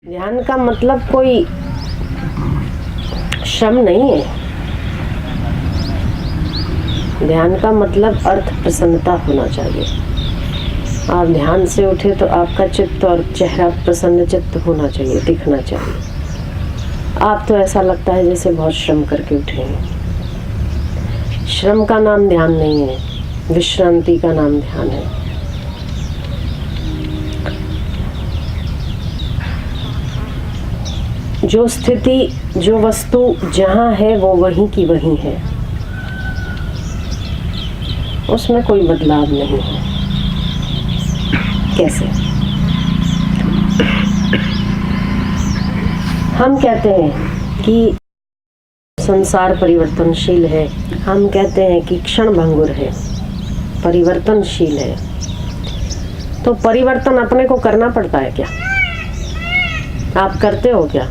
ध्यान का मतलब कोई श्रम नहीं है। ध्यान का मतलब अर्थ प्रसन्नता होना चाहिए। आप ध्यान से उठे तो आपका चित्त और चेहरा प्रसन्न चित्त होना चाहिए, दिखना चाहिए। आप तो ऐसा लगता है जैसे बहुत श्रम करके उठे हैं। श्रम का नाम ध्यान नहीं है, विश्रांति का नाम ध्यान है। जो स्थिति, जो वस्तु जहाँ है वो वहीं की वहीं है, उसमें कोई बदलाव नहीं है। कैसे? हम कहते हैं कि संसार परिवर्तनशील है, हम कहते हैं कि क्षण भंगुर है, परिवर्तनशील है। तो परिवर्तन अपने को करना पड़ता है क्या? आप करते हो क्या?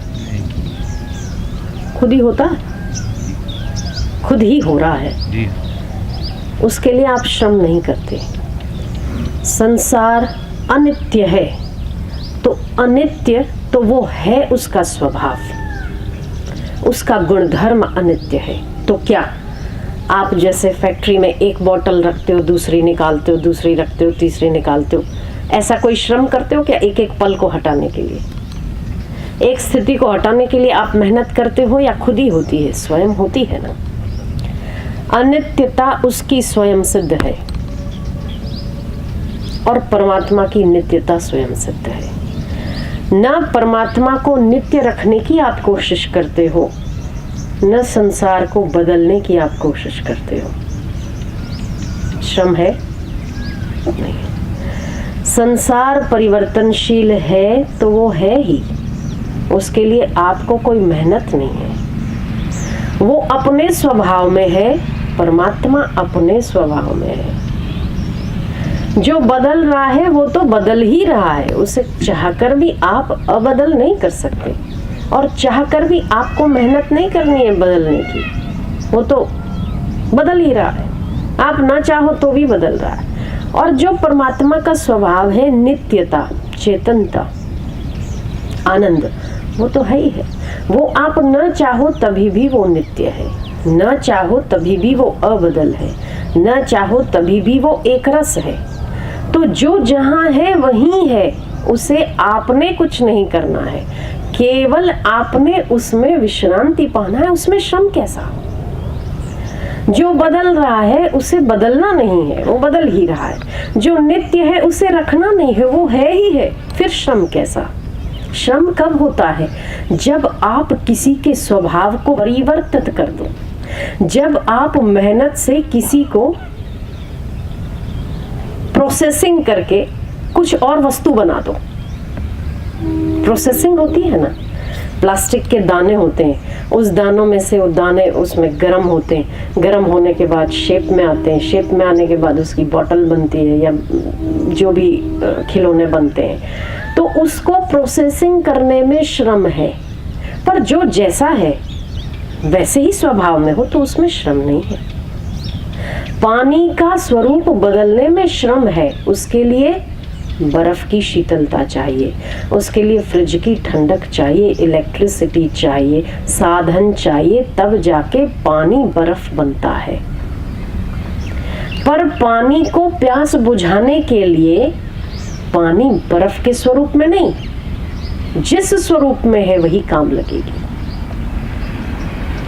खुद ही होता है, खुद ही हो रहा है। उसके लिए आप श्रम नहीं करते। संसार अनित्य है, तो अनित्य तो वो है उसका स्वभाव, उसका गुणधर्म अनित्य है। तो क्या आप जैसे फैक्ट्री में एक बोतल रखते हो, दूसरी निकालते हो, दूसरी रखते हो, तीसरी निकालते हो, ऐसा कोई श्रम करते हो क्या? एक एक पल को हटाने के लिए, एक स्थिति को हटाने के लिए आप मेहनत करते हो या खुद ही होती है? स्वयं होती है ना। अनित्यता उसकी स्वयं सिद्ध है और परमात्मा की नित्यता स्वयं सिद्ध है। न परमात्मा को नित्य रखने की आप कोशिश करते हो, न संसार को बदलने की आप कोशिश करते हो। श्रम है? नहीं। संसार परिवर्तनशील है तो वो है ही, उसके लिए आपको कोई मेहनत नहीं है। वो अपने स्वभाव में है, परमात्मा अपने स्वभाव में है। जो बदल रहा है वो तो बदल ही रहा है, उसे चाहकर भी आप अबदल नहीं कर सकते और चाहकर भी आपको मेहनत नहीं करनी है बदलने की। वो तो बदल ही रहा है, आप ना चाहो तो भी बदल रहा है। और जो परमात्मा का स्वभाव है नित्यता, चेतनता, आनंद, वो तो है ही है। वो आप न चाहो तभी भी वो नित्य है, न चाहो तभी भी वो अबदल है, न चाहो तभी भी वो एक रस है। तो जो जहाँ है वहीं है, उसे आपने कुछ नहीं करना है, केवल आपने उसमें विश्रांति पाना है। उसमें श्रम कैसा? जो बदल रहा है उसे बदलना नहीं है, वो बदल ही रहा है। जो नित्य है उसे रखना नहीं है, वो है ही है। फिर श्रम कैसा? श्रम कब होता है? जब आप किसी के स्वभाव को परिवर्तित कर दो, जब आप मेहनत से किसी को प्रोसेसिंग करके कुछ और वस्तु बना दो। प्रोसेसिंग होती है ना, प्लास्टिक के दाने होते हैं, उस दानों में से वो दाने उसमें गर्म होते हैं, गर्म होने के बाद शेप में आते हैं, शेप में आने के बाद उसकी बोतल बनती है या जो भी खिलौने बनते हैं। तो उसको प्रोसेसिंग करने में श्रम है, पर जो जैसा है वैसे ही स्वभाव में हो तो उसमें श्रम नहीं है। पानी का स्वरूप बदलने में श्रम है, उसके लिए बर्फ की शीतलता चाहिए, उसके लिए फ्रिज की ठंडक चाहिए, इलेक्ट्रिसिटी चाहिए, साधन चाहिए, तब जाके पानी बर्फ बनता है। पर पानी को प्यास बुझाने के लिए पानी बर्फ के स्वरूप में नहीं, जिस स्वरूप में है वही काम लगेगी।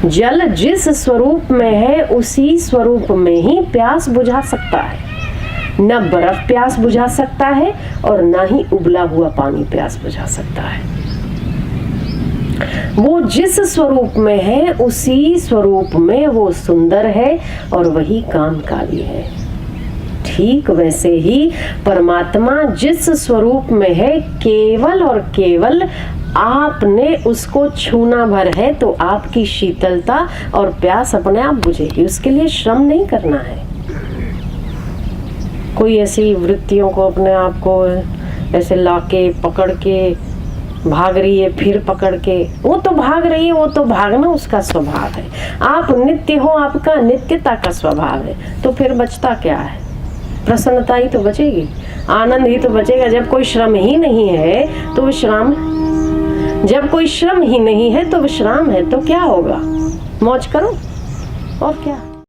जल जिस स्वरूप में है उसी स्वरूप में ही प्यास बुझा सकता है। न बर्फ प्यास बुझा सकता है और ना ही उबला हुआ पानी प्यास बुझा सकता है। वो जिस स्वरूप में है उसी स्वरूप में वो सुंदर है और वही कामकाली है। ठीक वैसे ही परमात्मा जिस स्वरूप में है, केवल और केवल आपने उसको छूना भर है तो आपकी शीतलता और प्यास अपने आप बुझेगी। उसके लिए श्रम नहीं करना है। कोई ऐसी वृत्तियों को अपने आप को ऐसे लाके पकड़ के भाग रही है, फिर पकड़ के, वो तो भाग रही है, वो तो भागना उसका स्वभाव है। आप नित्य हो, आपका नित्यता का स्वभाव है, तो फिर बचता क्या है? प्रसन्नता ही तो बचेगी, आनंद ही तो बचेगा। जब कोई श्रम ही नहीं है तो विश्राम जब कोई श्रम ही नहीं है तो विश्राम है, तो क्या होगा? मौज करो और क्या।